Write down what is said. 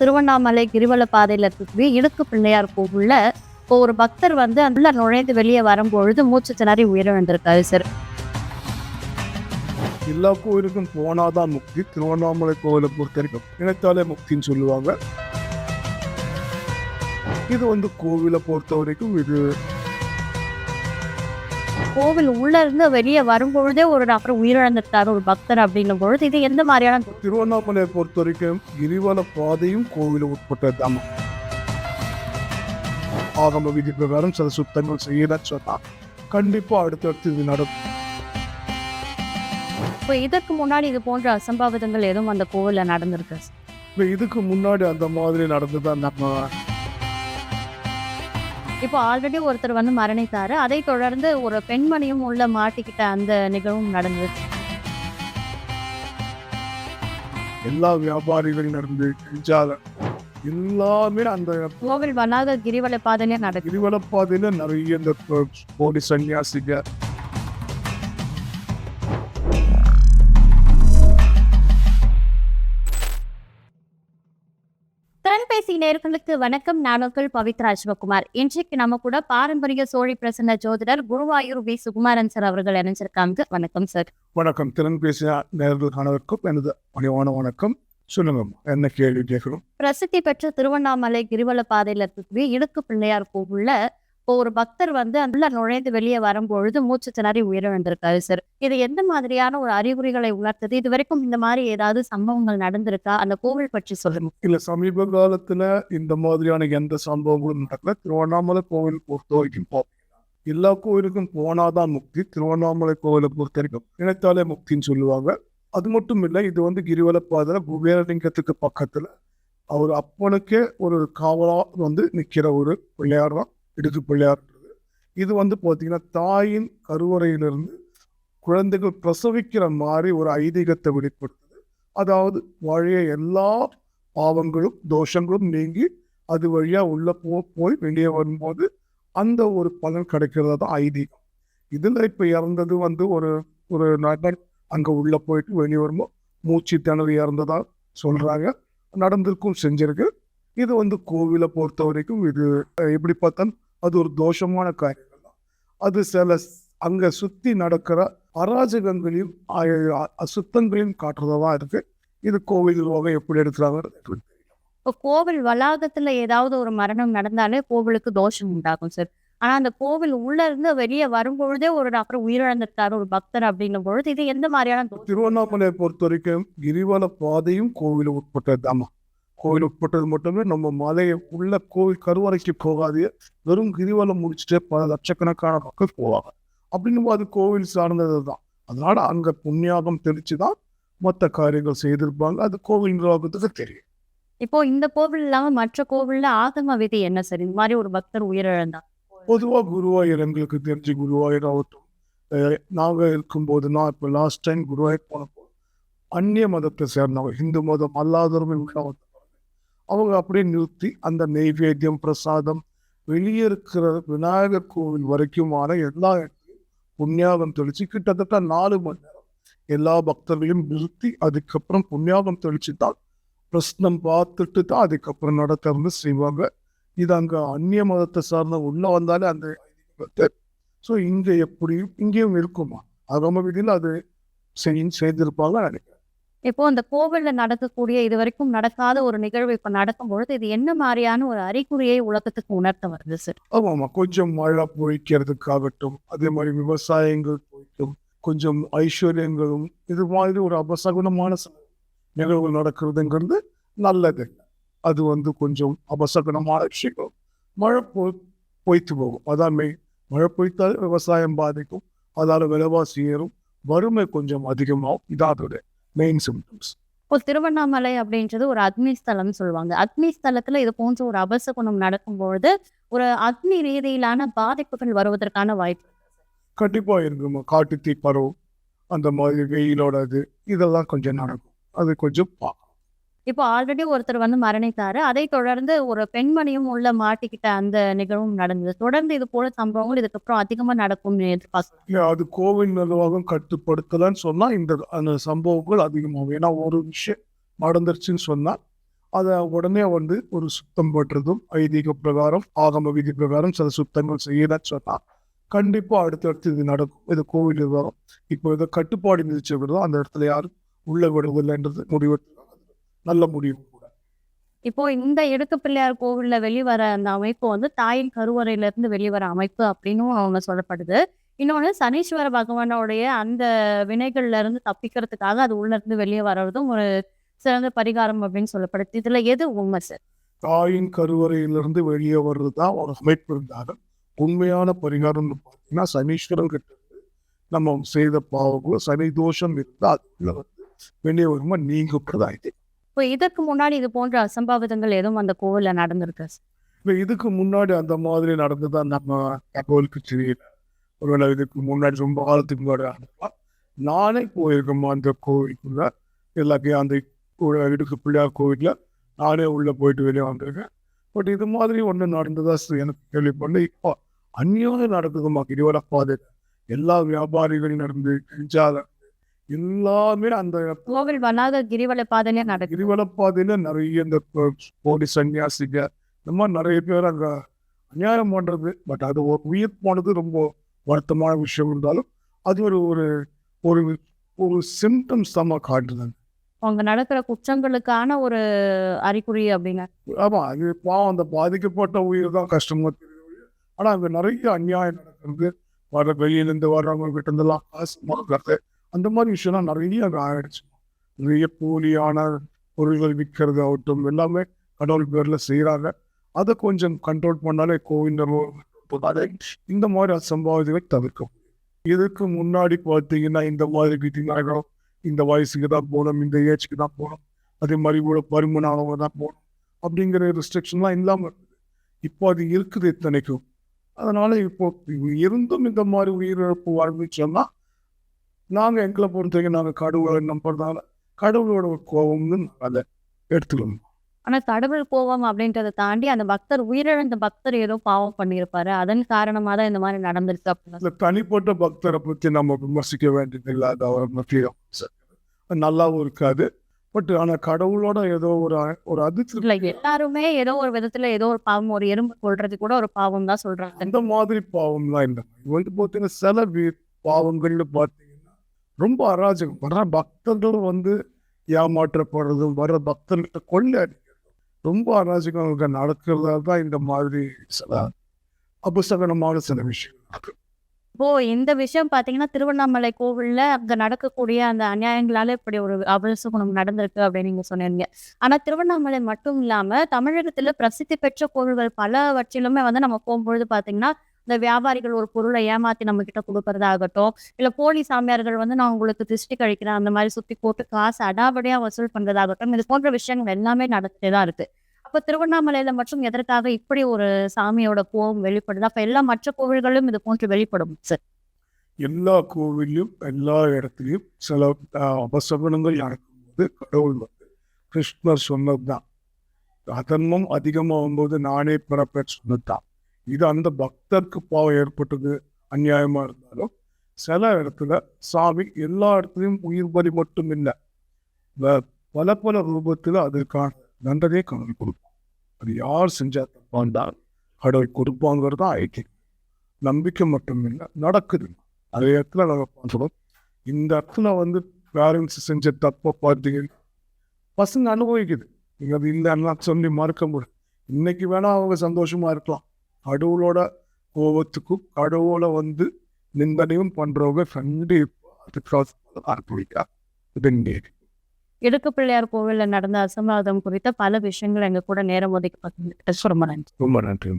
திருவண்ணாமலை கிரிவல பாதையில இருக்கக்கூடிய இடுக்கு பிள்ளையார் கோவில்ல இப்போ ஒரு பக்தர் வந்து உள்ள நுழைந்து வெளியே வரும்பொழுது மூச்சு திணறி உயிரிழந்திருக்காரு சார். எல்லா கோயிலுக்கும் போனாதான் முக்தி. திருவண்ணாமலை கோவிலை பொறுத்த வரைக்கும் நினைத்தாலே முக்தின்னு சொல்லுவாங்க. இது வந்து கோவிலை பொறுத்த வரைக்கும் இது கோவில் உள்ள இருந்து வெளியே வரும்பொழுதே ஒரு நபர் உயிரிழந்திருக்காரு ஒரு பக்தர் அப்படின்னும் பொழுது இது எந்த மாதிரியான திருவண்ணாமலையை பொறுத்த வரைக்கும் கிரிவல பாதையும் கோவில உட்பட்டதுதான். ஆகம விதி பிரகாரம் சில சுத்தங்கள் செய்யலன்னு சொன்னா கண்டிப்பா அடுத்தடுத்து இது நடக்கும். இப்போ இதற்கு முன்னாடி இது போன்ற அசம்பாவிதங்கள் எதுவும் அந்த கோவில்ல நடந்திருக்கு சார்? இப்ப இதுக்கு முன்னாடி அந்த மாதிரி நடந்துதான் நம்ம இப்போ ஆல்ரெடி ஒருத்தர் வந்து மரணித்தாரு, அதை தொடர்ந்து ஒரு பெண்மணியும் உள்ள மாட்டிக்கிட்ட அந்த நிகழ்வும் நடந்தது. எல்லா வியாபாரிகள் நடந்து எல்லாமே அந்த கோவில் வளாக கிரிவல பாதையிலே நடக்குது. கிரிவல பாதையில நிறைய இந்த போலி சன்னியாசிக திறன்பேசி நேயர்களுக்கு வணக்கம். நானோக்கள் பவித்ரா சிவகுமார். இன்றைக்கு நம்ம கூட பாரம்பரிய சோழி பிரசன்ன ஜோதிடர் குருவாயூர் வி சுகுமாரன் சார் அவர்கள் இணைஞ்சிருக்காங்க. வணக்கம் சார். வணக்கம். திறன் பேசிய நேர்கள் அனைவருக்கும் எனது பணிவான வணக்கம். சொல்லுங்க, என்ன கேள்வி கேட்கணும்? பிரசித்தி பெற்ற திருவண்ணாமலை கிரிவல பாதையில இருக்கக்கூடிய இடுக்கு பிள்ளையார் கோவில்ல இப்போ ஒரு பக்தர் வந்து உள்ள நுழைந்து வெளியே வரும்பொழுது மூச்சு திணறி உயிரிழந்திருக்காரு சார். இது எந்த மாதிரியான ஒரு அறிகுறிகளை உணர்த்தது? இது வரைக்கும் இந்த மாதிரி ஏதாவது சம்பவங்கள் நடந்திருக்கா? அந்த கோவில் பற்றி சொல்லுங்க. இல்ல, சமீப காலத்துல இந்த மாதிரியான எந்த சம்பவங்களும் நடக்கல. திருவண்ணாமலை கோவில் பொறுத்த வரைக்கும் எல்லா கோவிலுக்கும் போனாதான் முக்தி. திருவண்ணாமலை கோவிலை பொறுத்த வரைக்கும் நினைத்தாலே முக்தின்னு சொல்லுவாங்க. அது மட்டும் இல்லை, இது வந்து கிரிவல பாதையில குபேரலிங்கத்துக்கு பக்கத்துல அவர் அப்பனுக்கே ஒரு காவலா வந்து நிக்கிற ஒரு பிள்ளையார் தான் இடுக்கு பிள்ளையார்ன்றது. இது வந்து பார்த்தீங்கன்னா தாயின் கருவறையிலிருந்து குழந்தைகள் பிரசவிக்கிற மாதிரி ஒரு ஐதீகத்தை வெளிப்படுத்துது. அதாவது பழைய எல்லா பாவங்களும் தோஷங்களும் நீங்கி அது வழியா உள்ள போய் வெளியே வரும்போது அந்த ஒரு பலன் கிடைக்கிறதா தான் ஐதீகம். இதுல இப்ப இறந்தது வந்து ஒரு ஒரு நபர் அங்க உள்ள போயிட்டு வெளியே வரும்போது மூச்சு திணறி இறந்ததா சொல்றாங்க. நடந்திருக்கும், செஞ்சிருக்கு. இது வந்து கோவிலை பொறுத்த வரைக்கும் இது எப்படி பார்த்தாலும் அது ஒரு தோஷமான காரியங்கள் தான். அது சில அங்க சுத்தி நடக்கிற அராஜகங்களையும் அசுத்தங்களையும் காட்டுறதா இருக்கு. இது கோவில் நிர்வாகம் எப்படி எடுக்கிறாங்க. இப்போ கோவில் வளாகத்துல ஏதாவது ஒரு மரணம் நடந்தாலே கோவிலுக்கு தோஷம் உண்டாகும் சார். ஆனா அந்த கோவில் உள்ள இருந்து வெளியே வரும்பொழுதே ஒரு நபர் உயிரிழந்திருக்காரு ஒரு பக்தர் அப்படின்னும் பொழுது இது எந்த மாதிரியான திருவண்ணாமலையை பொறுத்த வரைக்கும் கிரிவல பாதையும் கோவில் உட்பட்டதுதாமா. கோவில் உட்பட்டது மட்டுமே. நம்ம மலையை உள்ள கோவில் கருவறைக்கு போகாது, வெறும் கிரிவலம் முடிச்சுட்டு பல லட்சக்கணக்கான மக்கள் போவாங்க. அப்படின்னும் அது கோவில் சார்ந்தது தான். அதனால அங்க புண்ணியாகம் தெளிச்சுதான் மற்ற காரியங்கள் செய்திருப்பாங்க. அது கோவில் நிர்வாகத்துக்கு தெரியும். இப்போ இந்த கோவில் இல்லாம மற்ற கோவில்ல ஆகம விதி என்ன சார்? இந்த மாதிரி ஒரு பக்தர் உயிரிழந்தா பொதுவா குருவாயூர் எங்களுக்கு தெரிஞ்சு குருவாயூர் ஆகட்டும், நாங்க இருக்கும்போது நான் இப்ப லாஸ்ட் டைம் குருவாயூர் போனப்போ அந்நிய மதத்தை சேர்ந்தவங்க, இந்து மதம் அல்லாதவர்கள் உள்ளவங்க, அவங்க அப்படியே நிறுத்தி அந்த நெய்வேத்தியம் பிரசாதம் வெளியே இருக்கிற விநாயகர் கோவில் வரைக்குமான எல்லா இடத்துலையும் புண்ணியாகம் தெளிச்சு கிட்டத்தட்ட 4 மணி நேரம் எல்லா பக்தர்களையும் நிறுத்தி அதுக்கப்புறம் புண்ணியாகம் தெளிச்சு தான் பிரஸ்னம் பார்த்துட்டு தான் அதுக்கப்புறம் நடக்கிறது செய்வாங்க. இது அங்க அந்நிய மதத்தை சார்ந்த உள்ள வந்தாலே அந்த ஸோ இங்க எப்படியும் இங்கேயும் இருக்குமா ஆகம விதியில் அது செய்திருப்பாங்க நினைக்கிறேன். இப்போ அந்த கோவில்ல நடக்கக்கூடிய இது வரைக்கும் நடக்காத ஒரு நிகழ்வு இப்ப நடக்கும்பொழுது இது என்ன மாதிரியான ஒரு அறிகுறியை உலகத்துக்கு உணர்த்த வருது சார்? ஆமாமா, கொஞ்சம் மழை பொழிக்கிறதுக்காகட்டும், அதே மாதிரி விவசாயங்கள் போய்ட்டும், கொஞ்சம் ஐஸ்வர்யங்களும் இது மாதிரி ஒரு அபசகுணமான நிகழ்வு நடக்கிறதுங்கிறது நல்லது. அது வந்து கொஞ்சம் அபசகுணமான விஷயம். மழை பொய்த்து போகும். அதான் மழை பொய்த்தால் விவசாயம் பாதிக்கும், அதால விலைவாசி ஏறும், வறுமை கொஞ்சம் அதிகமாகும். இதாதோட மெயின் சிம்டம்ஸ். இப்போ திருவண்ணாமலை அப்படின்றது ஒரு அக்னி ஸ்தலம் சொல்லுவாங்க. அக்னி ஸ்தலத்துல இது போன்ற ஒரு அபசகுணம் நடக்கும்பொழுது ஒரு அக்னி ரீதியிலான பாதிப்புகள் வருவதற்கான வாய்ப்பு கண்டிப்பா இருக்குமா. காட்டு தீ பரவும், அந்த மாதிரி வெயிலோட இதெல்லாம் கொஞ்சம் நடக்கும். அது கொஞ்சம் பார்க்கணும். இப்போ ஆல்ரெடி ஒருத்தர் வந்து மரணித்தாரு, அதை தொடர்ந்து ஒரு பெண்மணியும் உள்ள மாட்டிக்கிட்ட அந்த நிகழ்வும் நடந்தது. தொடர்ந்து இது போல சம்பவங்கள் இதுக்கப்புறம் அதிகமா நடக்கும் எதிர்பார்க்கலாம். அது கோவில் நிர்வாகம் கட்டுப்படுத்தலன்னு சொன்னா அந்த சம்பவங்கள் அதிகமாகும். ஏன்னா ஒரு விஷயம் நடந்துருச்சுன்னு சொன்னா அதை உடனே வந்து ஒரு சுத்தம் பண்றதும் ஐதீக பிரகாரம் ஆகம விதி பிரகாரம் சில சுத்தங்கள் செய்யலன்னு சொன்னா கண்டிப்பா அடுத்தடுத்து இது நடக்கும். இது கோவில் வரும். இப்போ இதை கட்டுப்பாடு விதிச்சு விடுறோம், அந்த இடத்துல யாரும் உள்ள விடுவதில்லைன்றது முடிவு நல்ல முடிவு கூட. இப்போ இந்த இடுக்கு பிள்ளையார் கோவில்ல வெளிவர அந்த அமைப்பு வந்து தாயின் கருவறையில இருந்து வெளிவர அமைப்பு அப்படின்னும் அவங்க சொல்லப்படுது. இன்னொன்னு சனீஸ்வர பகவானோடைய அந்த வினைகள்ல இருந்து தப்பிக்கிறதுக்காக அது உள்ள இருந்து வெளியே வர்றதும் ஒரு சிறந்த பரிகாரம் அப்படின்னு சொல்லப்படுது. இதுல எது உண்மை சார்? தாயின் கருவறையிலிருந்து வெளியே வர்றதுதான் ஒரு அமைப்பு இருந்தாலும் உண்மையான பரிகாரம்னு பார்த்தீங்கன்னா சனீஸ்வரன் கிட்ட இருந்து நம்ம செய்த பாவங்களும் சனி தோஷம் இருந்தா அதுல வந்து வெளியே வருமா நீங்கப்படுதா இது. இப்போ இதற்கு முன்னாடி இது போன்ற அசம்பாவிதங்கள் எதுவும் அந்த கோவில்ல நடந்திருக்கு சார்? இப்போ இதுக்கு முன்னாடி அந்த மாதிரி நடந்துதான் நம்ம தகவலுக்கு தெரியல. ஒருவேளை இதுக்கு முன்னாடி ரொம்ப காலத்துக்கு முன்னாடி நடந்தா நானே போயிருக்கோம் அந்த கோவிலுக்குள்ள. எல்லாத்தையும் அந்த இடுக்கு பிள்ளையார் கோவில்ல நானே உள்ள போயிட்டு வெளியே வந்திருக்கேன். பட் இது மாதிரி ஒன்று நடந்ததா எனக்கு கேள்விப்பட்டு இப்போ அந்நியாயம் நடக்குதுமா கிரிவல பாதையில. எல்லா வியாபாரிகளும் நடந்து கஞ்சால எல்லாமே அந்த கோவில் வனாக கிரிவல பாதையிலே நடக்குது. கிரிவல பாதையில நிறைய இந்த போலி சன்னியாசிங்க இந்த மாதிரி நிறைய பேர் அங்க அநியாயம் பண்றது. பட் அது ஒரு உயிர் போனது ரொம்ப வருத்தமான விஷயம் இருந்தாலும் அது ஒரு ஒரு ஒரு ஒரு சிம்டம்ஸ் தான் காட்டுதுங்க. அவங்க நடக்கிற குற்றங்களுக்கான ஒரு அறிகுறி அப்படிங்க. ஆமா, அது பாவம் அந்த பாதிக்கப்பட்ட உயிர் தான் கஷ்டமா தெரியுது. ஆனா அங்க நிறைய அநியாயம் நடக்கிறது. வெளியிலேருந்து வர்றவங்க கிட்ட இருந்தெல்லாம் காசு வாங்குறது அந்த மாதிரி விஷயம்லாம் நிறைய அங்கே ஆயிடுச்சு. நிறைய போலியான பொருள்கள் விற்கிறது ஆகட்டும் எல்லாமே கடவுள் பேர்ல செய்யறாங்க. அதை கொஞ்சம் கண்ட்ரோல் பண்ணாலே கோவில் இந்த மாதிரி அசம்பாவிதங்களை தவிர்க்க. இதுக்கு முன்னாடி பார்த்தீங்கன்னா இந்த மாதிரி விதிமுறைகளும் இந்த வயசுக்கு தான் போகணும், இந்த ஏஜ்க்கு தான் போகணும், அதே மாதிரி இவ்வளோ பருமனானவங்க தான் போகணும் அப்படிங்கிற ரெஸ்ட்ரிக்ஷன்லாம் இல்லாமல் இருக்குது. இப்போ அது இருக்குது இத்தனைக்கும். அதனால இப்போ இருந்தும் இந்த மாதிரி உயிரிழப்பு வாழ்ந்துச்சோம்னா நாங்கள் எங்களை பொறுத்தவரைக்கும் நாங்கள் கடவுளை நம்புறதால கடவுளோட ஒரு கோபம்னு அதை எடுத்துக்கணும். ஆனா கடவுள் கோபம் அப்படின்றத தாண்டி அந்த பக்தர் உயிரிழந்த பக்தர் ஏதோ பாவம் பண்ணியிருப்பாரு, அதன் காரணமா தான் இந்த மாதிரி நடந்திருக்கு அப்படின்னு. இந்த தனிப்பட்ட பக்தரை பற்றி நம்ம விமர்சிக்க வேண்டியதில்லை. அது அவர் முக்கியம் நல்லாவும் இருக்காது. பட் ஆனால் கடவுளோட ஏதோ ஒரு அதிர்ச்சி இல்ல, எல்லாருமே ஏதோ ஒரு விதத்துல ஏதோ ஒரு பாவம், ஒரு எறும்பு கொள்றது கூட ஒரு பாவம் தான் சொல்றாங்க. அந்த மாதிரி பாவம்லாம் இல்லை. வந்து பார்த்தீங்கன்னா சில பாவங்கள்னு பார்த்தீங்கன்னா ரொம்ப அராஜகம். வர பக்தர்கள் வந்து ஏமாற்றப்படுறதும் வர பக்தர்கிட்ட கொள்ளை அடிக்கிறதும் ரொம்ப அராஜகம் நடக்கிறதா தான் இந்த மாதிரி சில அபசகனமான சில விஷயம். இப்போ இந்த விஷயம் பாத்தீங்கன்னா திருவண்ணாமலை கோவில்ல அங்க நடக்கக்கூடிய அந்த அநியாயங்களால இப்படி ஒரு அபசகுணம் நடந்திருக்கு அப்படின்னு நீங்க சொன்னீங்க. ஆனா திருவண்ணாமலை மட்டும் இல்லாம தமிழகத்துல பிரசித்தி பெற்ற கோவில்கள் பலவற்றிலுமே வந்து நம்ம போகும்பொழுது பாத்தீங்கன்னா இந்த வியாபாரிகள் ஒரு பொருளை ஏமாத்தி நம்ம கிட்ட கொடுக்கறதாகட்டும், இல்ல போலி சாமியார்கள் வந்து நான் உங்களுக்கு திருஷ்டி கழிக்கிறேன் அந்த மாதிரி சுத்தி போட்டு காசு அடாவடியா வசூல் பண்றதாகட்டும், இது போன்ற விஷயங்கள் எல்லாமே நடந்துட்டே தான் இருக்கு. அப்ப திருவண்ணாமலையில மட்டும் எதற்காக இப்படி ஒரு சாமியோட கோபம் வெளிப்படுது? அப்ப எல்லா மற்ற கோவில்களும் இது போன்று வெளிப்படும் சார்? எல்லா கோவிலும் எல்லா இடத்துலையும் சில அபசகுணங்கள் நடக்கும்போது கடவுள் வந்து கிருஷ்ணர் சொன்னதுதான். அதர்மம் அதிகமாகும்போது நானே பிறப்பேன் சொன்னதுதான். இது அந்த பக்தருக்கு பாவம் ஏற்பட்டது அநியாயமா இருந்தாலும் சில இடத்துல சாமி எல்லா இடத்துலையும் உயிர் பலி மட்டும் இல்லை, பல பல ரூபத்தில் அதற்கான தண்டனையை கடவுள் கொடுப்பான். அது யார் செஞ்சா தப்பாண்டால் கடவுள் கொடுப்பாங்கிறது தான் ஐக்கியம். நம்பிக்கை மட்டும் இல்லை, நடக்குது. அதே இடத்துல நாங்கள் பார்க்குறோம். இந்த இடத்துல வந்து பேரண்ட்ஸ் செஞ்ச தப்பை பார்த்தீங்கன்னா பசங்க அனுபவிக்குது. நீங்கள் அது இல்லைன்னா சொல்லி மறுக்க முடியும். இன்னைக்கு வேணா அவங்க சந்தோஷமா இருக்கலாம். கடவுளோட கோபத்துக்கும் கடவுளை வந்து நிந்தனையும் பண்றவங்க கண்டிப்பா அதுக்காக அர்ப்பணிக்கா. இடுக்கு பிள்ளையார் கோவில்ல நடந்த அசம்பாவிதம் குறித்த பல விஷயங்கள் எங்க கூட நேரம் ஒதுக்கி பார்த்து ரொம்ப நன்றி. ரொம்ப நன்றி.